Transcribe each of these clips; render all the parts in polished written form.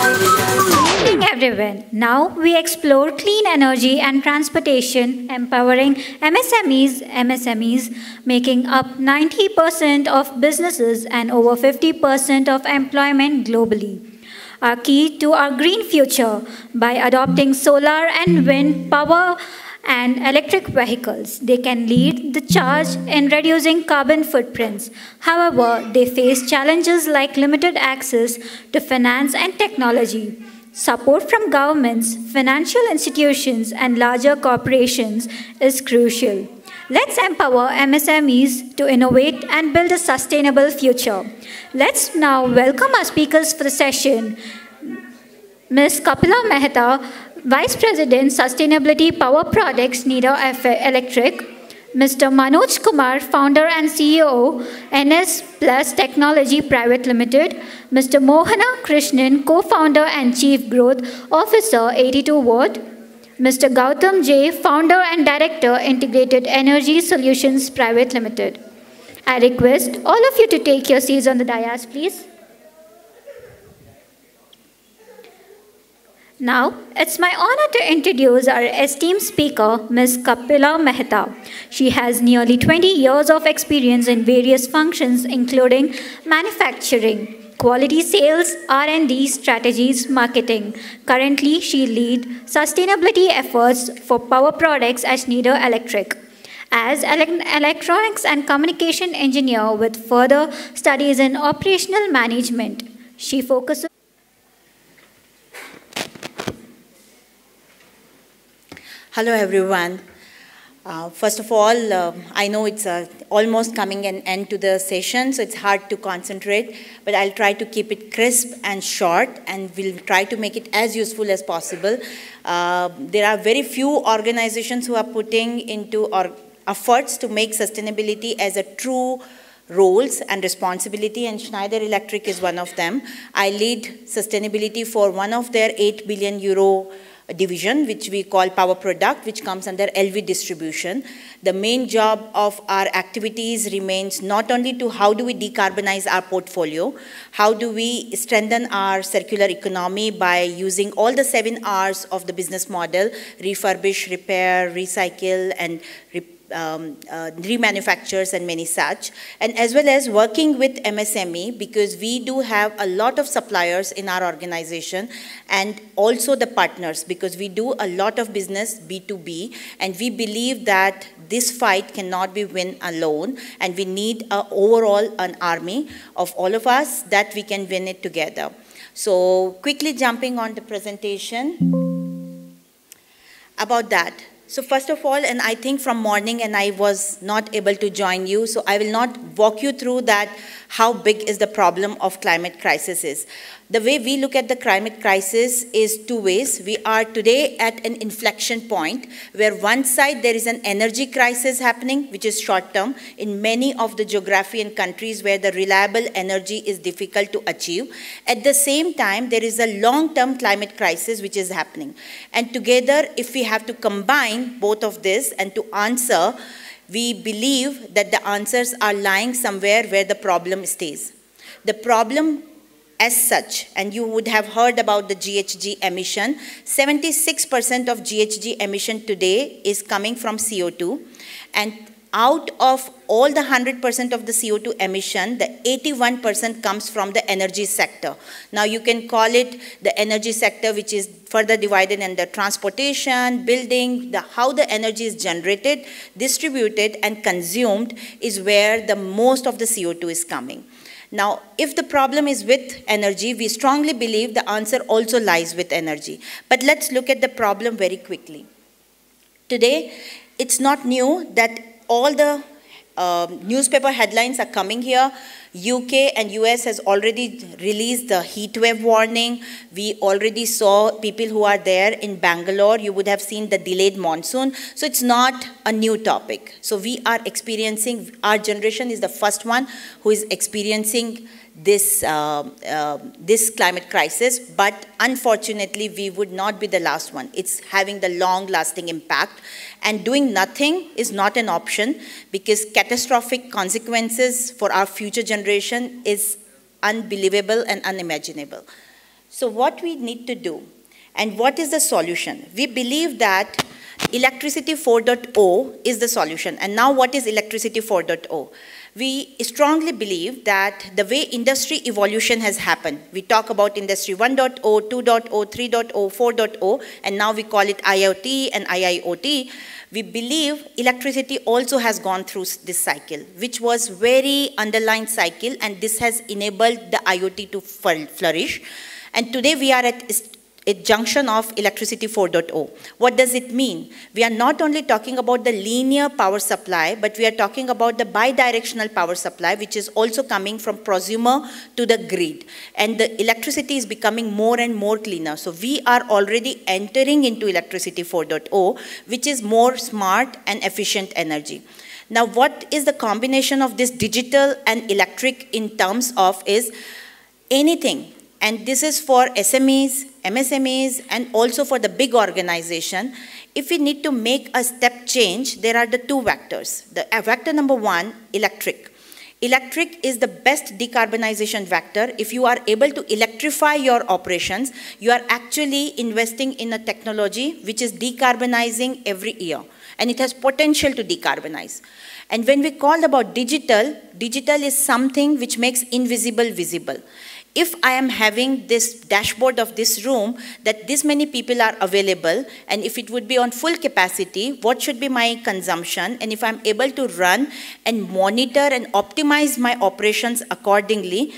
Good evening, everyone. Now we explore clean energy and transportation, empowering MSMEs making up 90% of businesses and over 50% of employment globally, are key to our green future by adopting solar and wind power and electric vehicles. They can lead the charge in reducing carbon footprints. However, they face challenges like limited access to finance and technology. Support from governments, financial institutions, and larger corporations is crucial. Let's empower MSMEs to innovate and build a sustainable future. Let's now welcome our speakers for the session. Ms. Kapila Mehta, Vice President, Sustainability Power Products, Nida Electric. Mr. Manoj Kumar, Founder and CEO, NS Plus Technology Private Limited. Mr. Mohana Krishnan, Co-Founder and Chief Growth Officer, 82 Watt. Mr. Gautam J, Founder and Director, Integrated Energy Solutions Private Limited. I request all of you to take your seats on the dais, please. Now, it's my honor to introduce our esteemed speaker, Ms. Kapila Mehta. She has nearly 20 years of experience in various functions, including manufacturing, quality sales, R&D, strategies, marketing. Currently, she leads sustainability efforts for power products at Schneider Electric. As an electronics and communication engineer with further studies in operational management, she focuses. Hello everyone. First of all, I know it's almost coming an end to the session, so it's hard to concentrate, but I'll try to keep it crisp and short, and we'll try to make it as useful as possible. There are very few organizations who are putting into efforts to make sustainability as a true roles and responsibility, and Schneider Electric is one of them. I lead sustainability for one of their 8 billion euro division, which we call Power Product, which comes under LV Distribution. The main job of our activities remains not only to how do we decarbonize our portfolio, how do we strengthen our circular economy by using all the 7 R's of the business model: refurbish, repair, recycle, and remanufactures, and many such, and as well as working with MSME, because we do have a lot of suppliers in our organization, and also the partners, because we do a lot of business B2B, and we believe that this fight cannot be won alone, and we need overall an army of all of us that we can win it together. So quickly jumping on the presentation about that. So first of all, and I think from morning and I was not able to join you, so I will not walk you through that how big is the problem of climate crisis is. The way we look at the climate crisis is two ways. We are today at an inflection point where one side there is an energy crisis happening, which is short term in many of the geography and countries where the reliable energy is difficult to achieve. At the same time, there is a long-term climate crisis which is happening. And together, if we have to combine both of this and to answer, we believe that the answers are lying somewhere where the problem stays. The problem as such, and you would have heard about the GHG emission, 76% of GHG emission today is coming from CO2, and out of all the 100% of the CO2 emission, the 81% comes from the energy sector. Now you can call it the energy sector, which is further divided in the transportation, building, how the energy is generated, distributed, and consumed is where the most of the CO2 is coming. Now, if the problem is with energy, we strongly believe the answer also lies with energy. But let's look at the problem very quickly. Today, it's not new that all the newspaper headlines are coming here. UK and US has already released the heat wave warning. We already saw people who are there in Bangalore. You would have seen the delayed monsoon. So it's not a new topic. So we are experiencing, our generation is the first one who is experiencing this, this climate crisis, but unfortunately we would not be the last one. It's having the long-lasting impact, and doing nothing is not an option because catastrophic consequences for our future generation is unbelievable and unimaginable. So what we need to do and what is the solution? We believe that Electricity 4.0 is the solution. And now what is Electricity 4.0? We strongly believe that the way industry evolution has happened, we talk about Industry 1.0, 2.0, 3.0, 4.0, and now we call it IoT and IIoT. We believe electricity also has gone through this cycle, which was very underlined cycle, and this has enabled the IoT to flourish. And today we are at a junction of Electricity 4.0. What does it mean? We are not only talking about the linear power supply, but we are talking about the bidirectional power supply, which is also coming from prosumer to the grid. And the electricity is becoming more and more cleaner. So we are already entering into Electricity 4.0, which is more smart and efficient energy. Now, what is the combination of this digital and electric in terms of is anything. And this is for SMEs, MSMEs, and also for the big organization. If we need to make a step change, there are the two vectors. The vector number one, electric. Electric is the best decarbonization vector. If you are able to electrify your operations, you are actually investing in a technology which is decarbonizing every year. And it has potential to decarbonize. And when we call about digital, digital is something which makes invisible visible. If I am having this dashboard of this room, that this many people are available, and if it would be on full capacity, what should be my consumption, and if I'm able to run and monitor and optimize my operations accordingly,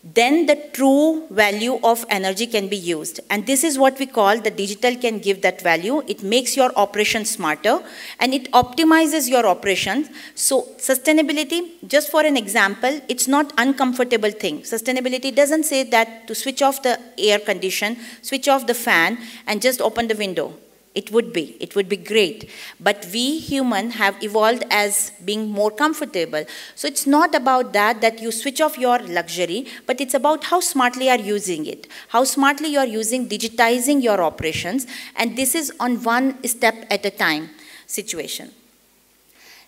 then the true value of energy can be used. And this is what we call the digital can give that value. It makes your operation smarter and it optimizes your operations. So sustainability, just for an example, it's not uncomfortable thing. Sustainability doesn't say that to switch off the air condition, switch off the fan and just open the window. It would be great. But we human have evolved as being more comfortable. So it's not about that you switch off your luxury, but it's about how smartly you are using it. How smartly you are using digitizing your operations. And this is on one step at a time situation.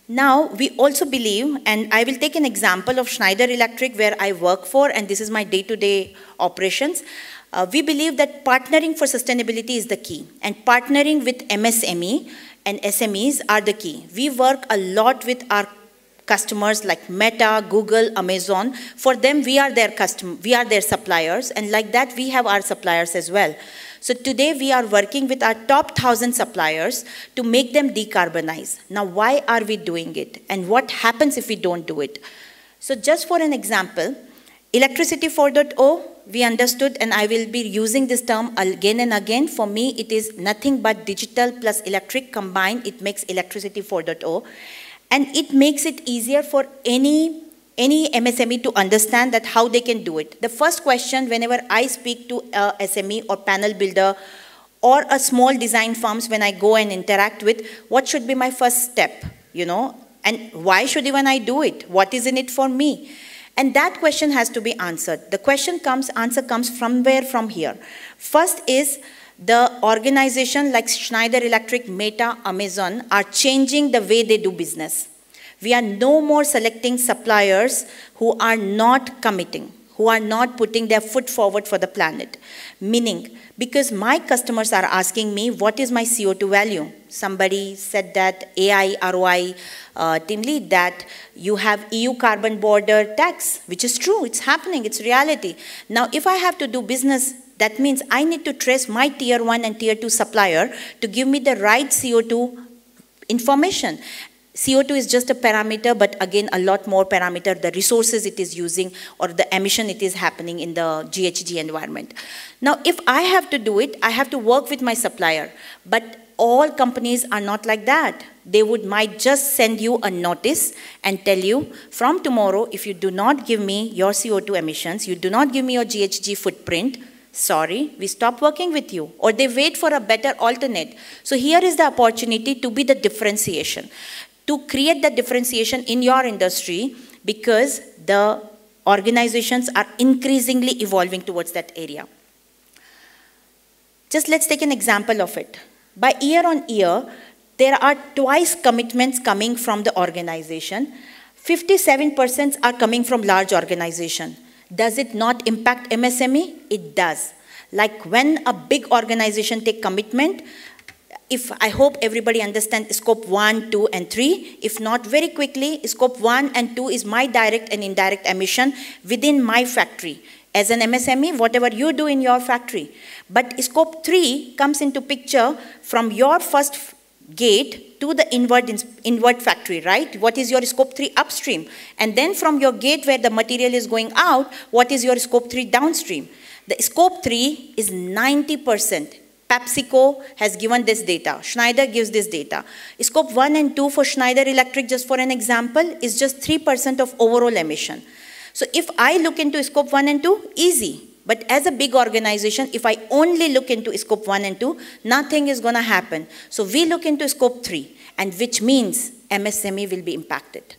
Now, we also believe, and I will take an example of Schneider Electric where I work for, and this is my day-to-day operations. We believe that partnering for sustainability is the key, and partnering with MSME and SMEs are the key. We work a lot with our customers like Meta, Google, Amazon. For them, we are their suppliers, and like that, we have our suppliers as well. So today, we are working with our top 1,000 suppliers to make them decarbonize. Now, why are we doing it, and what happens if we don't do it? So just for an example, Electricity 4.0, we understood, and I will be using this term again and again. For me, it is nothing but digital plus electric combined. It makes Electricity 4.0. And it makes it easier for any MSME to understand that how they can do it. The first question, whenever I speak to a SME or panel builder or a small design firms when I go and interact with, what should be my first step, and why should even I do it? What is in it for me? And that question has to be answered. The answer comes from where? From here. First is the organization like Schneider Electric, Meta, Amazon are changing the way they do business. We are no more selecting suppliers who are not committing, who are not putting their foot forward for the planet. Meaning, because my customers are asking me, what is my CO2 value? Somebody said that AI, ROI, team lead, that you have EU carbon border tax, which is true, it's happening, it's reality. Now, if I have to do business, that means I need to trace my tier 1 and tier 2 supplier to give me the right CO2 information. CO2 is just a parameter, but again, a lot more parameter, the resources it is using or the emission it is happening in the GHG environment. Now, if I have to do it, I have to work with my supplier. But all companies are not like that. They might just send you a notice and tell you, from tomorrow, if you do not give me your CO2 emissions, you do not give me your GHG footprint, sorry, we stop working with you. Or they wait for a better alternate. So here is the opportunity to be the differentiation, to create that differentiation in your industry, because the organizations are increasingly evolving towards that area. Just let's take an example of it. By year on year, there are twice commitments coming from the organization. 57% are coming from large organization. Does it not impact MSME? It does. Like when a big organization take commitment, I hope everybody understands scope 1, 2, and 3. If not, very quickly, scope 1 and 2 is my direct and indirect emission within my factory. As an MSME, whatever you do in your factory. But scope 3 comes into picture from your first gate to the inward factory, right? What is your scope 3 upstream? And then from your gate where the material is going out, what is your scope 3 downstream? The scope 3 is 90%. PepsiCo has given this data. Schneider gives this data. Scope 1 and 2 for Schneider Electric, just for an example, is just 3% of overall emission. So if I look into scope 1 and 2, easy. But as a big organization, if I only look into scope 1 and 2, nothing is going to happen. So we look into scope 3, and which means MSME will be impacted.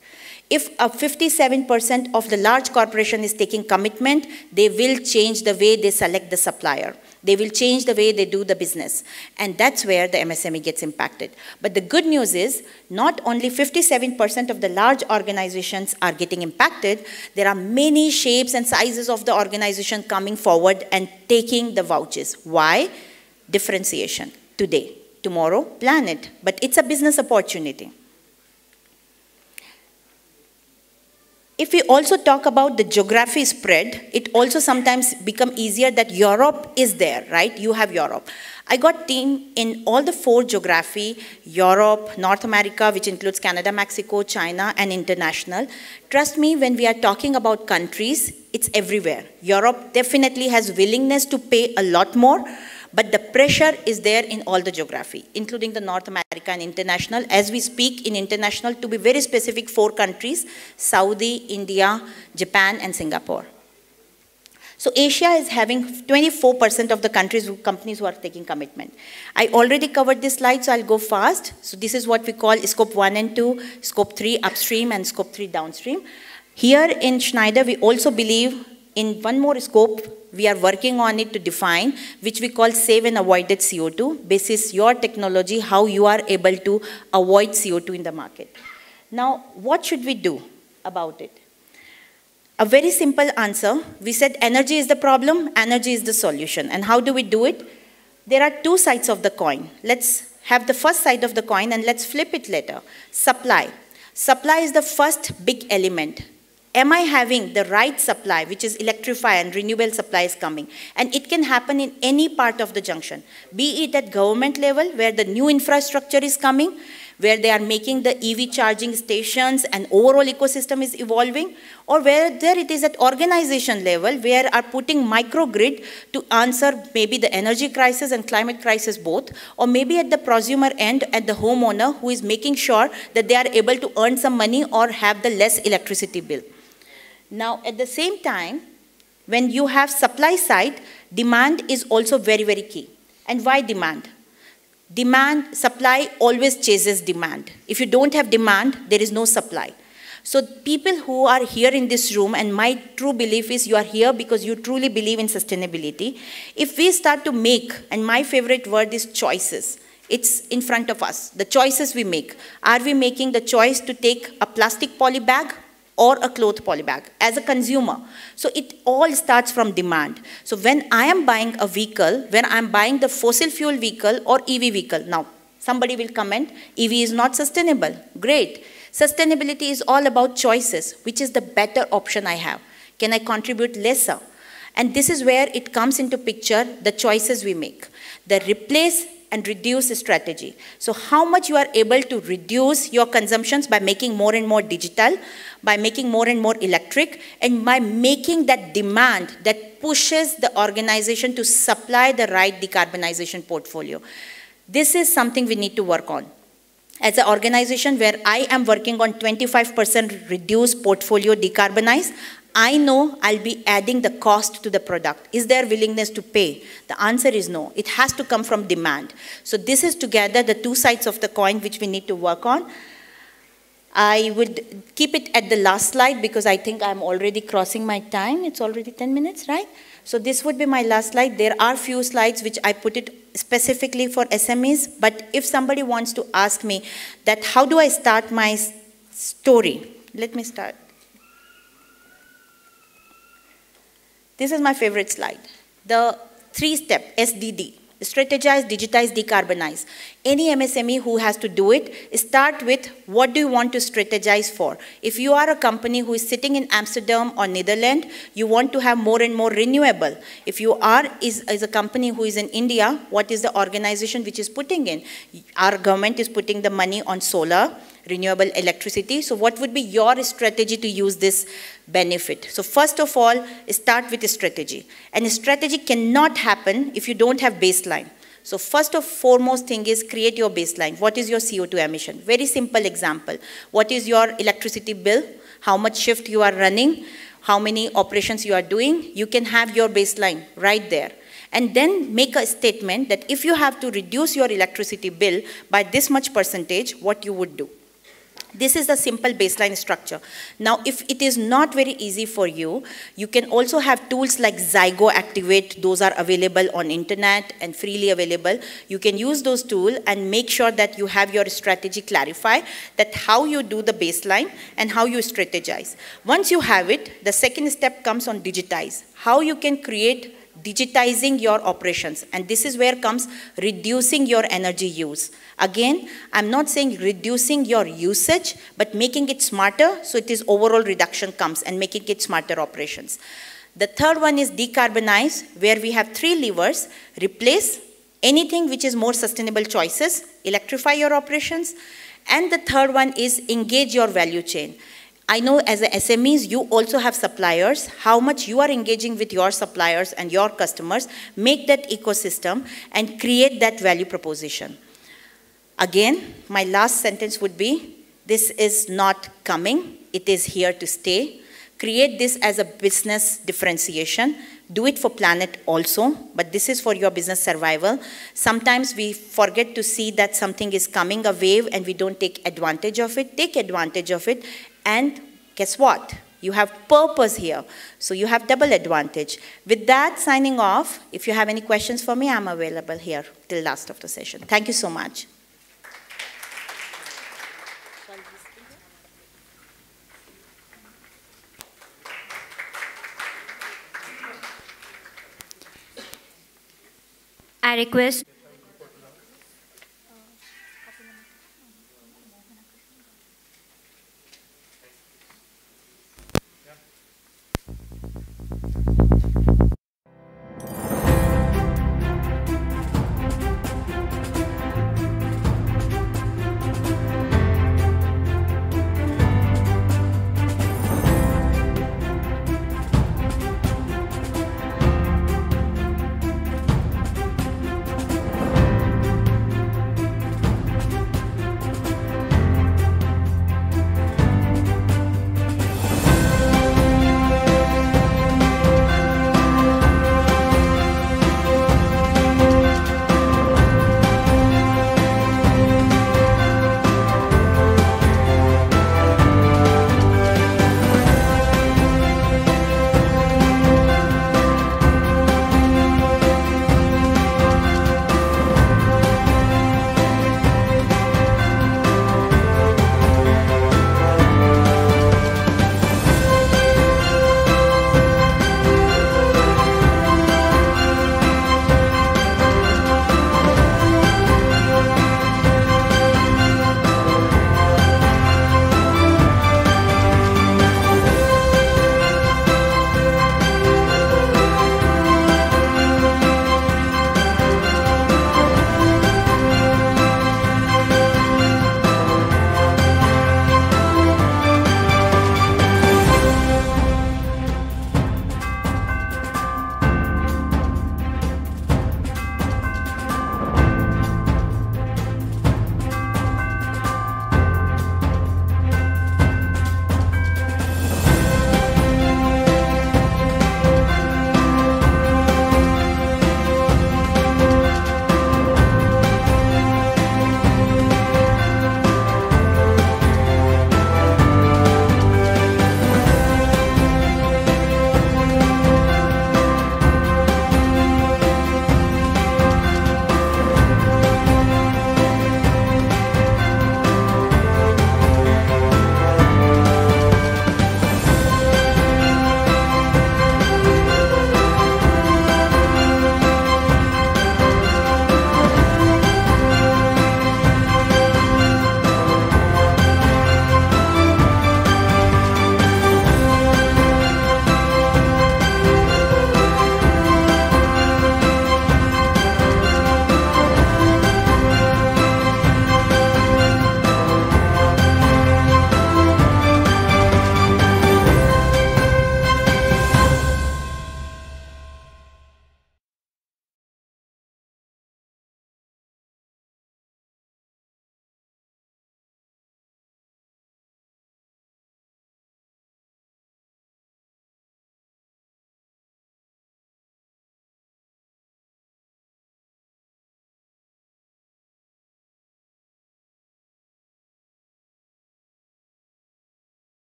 If a 57% of the large corporation is taking commitment, they will change the way they select the supplier. They will change the way they do the business. And that's where the MSME gets impacted. But the good news is, not only 57% of the large organizations are getting impacted, there are many shapes and sizes of the organization coming forward and taking the vouchers. Why? Differentiation. Today, tomorrow, plan it. But it's a business opportunity. If we also talk about the geography spread, it also sometimes becomes easier that Europe is there, right? You have Europe. I got team in all the 4 geography, Europe, North America, which includes Canada, Mexico, China, and international. Trust me, when we are talking about countries, it's everywhere. Europe definitely has willingness to pay a lot more, but the pressure is there in all the geography, including the North America and international. As we speak in international, to be very specific, 4 countries, Saudi, India, Japan, and Singapore. So Asia is having 24% of the companies who are taking commitment. I already covered this slide, so I'll go fast. So this is what we call scope 1 and 2, scope 3 upstream, and scope 3 downstream. Here in Schneider, we also believe in one more scope. We are working on it to define, which we call save and avoided CO2. Basis your technology, how you are able to avoid CO2 in the market. Now, what should we do about it? A very simple answer. We said energy is the problem, energy is the solution. And how do we do it? There are 2 sides of the coin. Let's have the first side of the coin and let's flip it later. Supply. Supply is the first big element. Am I having the right supply, which is electrify and renewable supply is coming? And it can happen in any part of the junction, be it at government level, where the new infrastructure is coming, where they are making the EV charging stations and overall ecosystem is evolving, or whether it is at organization level, where are putting microgrid to answer maybe the energy crisis and climate crisis both, or maybe at the prosumer end, at the homeowner who is making sure that they are able to earn some money or have the less electricity bill. Now, at the same time, when you have supply side, demand is also very, very key. And why demand? Supply always chases demand. If you don't have demand, there is no supply. So people who are here in this room, and my true belief is you are here because you truly believe in sustainability. If we start to make, and my favorite word is choices, it's in front of us, the choices we make. Are we making the choice to take a plastic poly bag or a cloth poly bag as a consumer? So it all starts from demand. So when I am buying a vehicle, when I'm buying the fossil fuel vehicle or EV vehicle, now somebody will comment, EV is not sustainable. Great. Sustainability is all about choices. Which is the better option I have? Can I contribute lesser? And this is where it comes into picture, the choices we make. The replace and reduce strategy. So how much you are able to reduce your consumptions by making more and more digital, by making more and more electric, and by making that demand that pushes the organization to supply the right decarbonization portfolio. This is something we need to work on. As an organization where I am working on 25% reduce portfolio decarbonize, I know I'll be adding the cost to the product. Is there willingness to pay? The answer is no. It has to come from demand. So this is together the 2 sides of the coin which we need to work on. I would keep it at the last slide because I think I'm already crossing my time. It's already 10 minutes, right? So this would be my last slide. There are few slides which I put it specifically for SMEs, but if somebody wants to ask me that how do I start my story? Let me start. This is my favorite slide. The Three-step, SDD. Strategize, digitize, decarbonize. Any MSME who has to do it, start with what do you want to strategize for. If you are a company who is sitting in Amsterdam or Netherlands, you want to have more and more renewable. If you are is a company who is in India, what is the organization which is putting in? Our government is putting the money on solar, renewable electricity. So what would be your strategy to use this benefit? So first of all, start with a strategy. And a strategy cannot happen if you don't have baseline. So first of foremost thing is create your baseline. What is your CO2 emission? Very simple example. What is your electricity bill? How much shift you are running? How many operations you are doing? You can have your baseline right there. And then make a statement that if you have to reduce your electricity bill by this much percentage, what you would do. This is the simple baseline structure. Now, if it is not very easy for you, you can also have tools like Zygo Activate. Those are available on internet and freely available. You can use those tools and make sure that you have your strategy clarified, that how you do the baseline and how you strategize. Once you have it, the second step comes on digitize. How you can create digitizing your operations. And this is where comes reducing your energy use. Again, I'm not saying reducing your usage, but making it smarter, so it is overall reduction comes and making it smarter operations. The third one is decarbonize, where we have three levers: replace anything which is more sustainable choices, electrify your operations, and the third one is engage your value chain. I know as a SMEs, you also have suppliers. How much you are engaging with your suppliers and your customers, make that ecosystem and create that value proposition. Again, my last sentence would be, this is not coming, it is here to stay. Create this as a business differentiation. Do it for planet also, but this is for your business survival. Sometimes we forget to see that something is coming, a wave, and we don't take advantage of it. Take advantage of it, and guess what? You have purpose here, so you have double advantage. With that, signing off. If you have any questions for me, I'm available here till last of the session. Thank you so much. I request